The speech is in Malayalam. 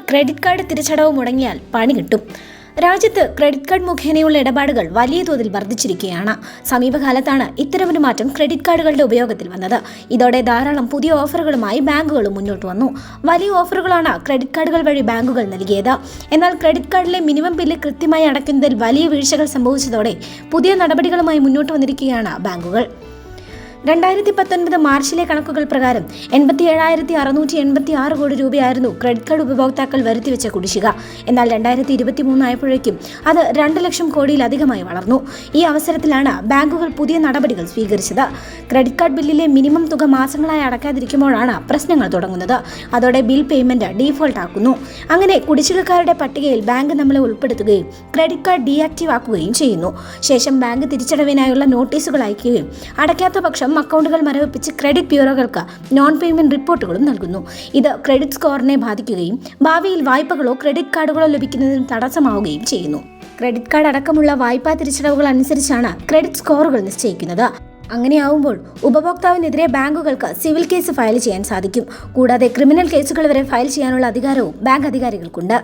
ക്രെഡിറ്റ് കാർഡ് തിരിച്ചടവ് മുടങ്ങിയാൽ പണി കിട്ടും. രാജ്യത്ത് ക്രെഡിറ്റ് കാർഡ് മുഖേനയുള്ള ഇടപാടുകൾ വലിയ തോതിൽ വർദ്ധിച്ചിരിക്കുകയാണ്. സമീപകാലത്താണ് ഇത്തരമൊരു മാറ്റം ക്രെഡിറ്റ് കാർഡുകളുടെ ഉപയോഗത്തിൽ വന്നത്. ഇതോടെ ധാരാളം പുതിയ ഓഫറുകളുമായി ബാങ്കുകളും മുന്നോട്ട് വന്നു. വലിയ ഓഫറുകളാണ് ക്രെഡിറ്റ് കാർഡുകൾ വഴി ബാങ്കുകൾ നൽകിയത്. എന്നാൽ ക്രെഡിറ്റ് കാർഡിലെ മിനിമം ബില്ല് കൃത്യമായി അടയ്ക്കുന്നതിൽ വലിയ വീഴ്ചകൾ സംഭവിച്ചതോടെ പുതിയ നടപടികളുമായി മുന്നോട്ട് വന്നിരിക്കുകയാണ് ബാങ്കുകൾ. 2019 മാർച്ചിലെ കണക്കുകൾ പ്രകാരം 87,686 കോടി രൂപയായിരുന്നു ക്രെഡിറ്റ് കാർഡ് ഉപഭോക്താക്കൾ വരുത്തിവെച്ച കുടിശ്ശിക. എന്നാൽ 2023 ആയപ്പോഴേക്കും അത് 2 ലക്ഷം കോടിയിലധികമായി വളർന്നു. ഈ അവസരത്തിലാണ് ബാങ്കുകൾ പുതിയ നടപടികൾ സ്വീകരിച്ചത്. ക്രെഡിറ്റ് കാർഡ് ബില്ലിലെ മിനിമം തുക മാസങ്ങളായി അടയ്ക്കാതിരിക്കുമ്പോഴാണ് പ്രശ്നങ്ങൾ തുടങ്ങുന്നത്. അതോടെ ബിൽ പേയ്മെന്റ് ഡീഫോൾട്ട് ആക്കുന്നു. അങ്ങനെ കുടിശ്ശികക്കാരുടെ പട്ടികയിൽ ബാങ്ക് നമ്മളെ ഉൾപ്പെടുത്തുകയും ക്രെഡിറ്റ് കാർഡ് ഡീആക്റ്റീവ് ആക്കുകയും ചെയ്യുന്നു. ശേഷം ബാങ്ക് തിരിച്ചടവിനായുള്ള നോട്ടീസുകൾ അയക്കുകയും അടയ്ക്കാത്ത പക്ഷം അക്കൗണ്ടുകൾ മരവിപ്പിച്ച് ക്രെഡിറ്റ് ബ്യൂറോകൾക്ക് നോൺ പേയ്മെന്റ് റിപ്പോർട്ടുകളും നൽകുന്നു. ഇത് ക്രെഡിറ്റ് സ്കോറിനെ ബാധിക്കുകയും ഭാവിയിൽ വായ്പകളോ ക്രെഡിറ്റ് കാർഡുകളോ ലഭിക്കുന്നതിന് തടസ്സമാവുകയും ചെയ്യുന്നു. ക്രെഡിറ്റ് കാർഡ് അടക്കമുള്ള വായ്പാ തിരിച്ചടവുകൾ അനുസരിച്ചാണ് ക്രെഡിറ്റ് സ്കോറുകൾ നിശ്ചയിക്കുന്നത്. അങ്ങനെയാവുമ്പോൾ ഉപഭോക്താവിനെതിരെ ബാങ്കുകൾക്ക് സിവിൽ കേസ് ഫയൽ ചെയ്യാൻ സാധിക്കും. കൂടാതെ ക്രിമിനൽ കേസുകൾ വരെ ഫയൽ ചെയ്യാനുള്ള അധികാരവും ബാങ്ക് അധികാരികൾക്കുണ്ട്.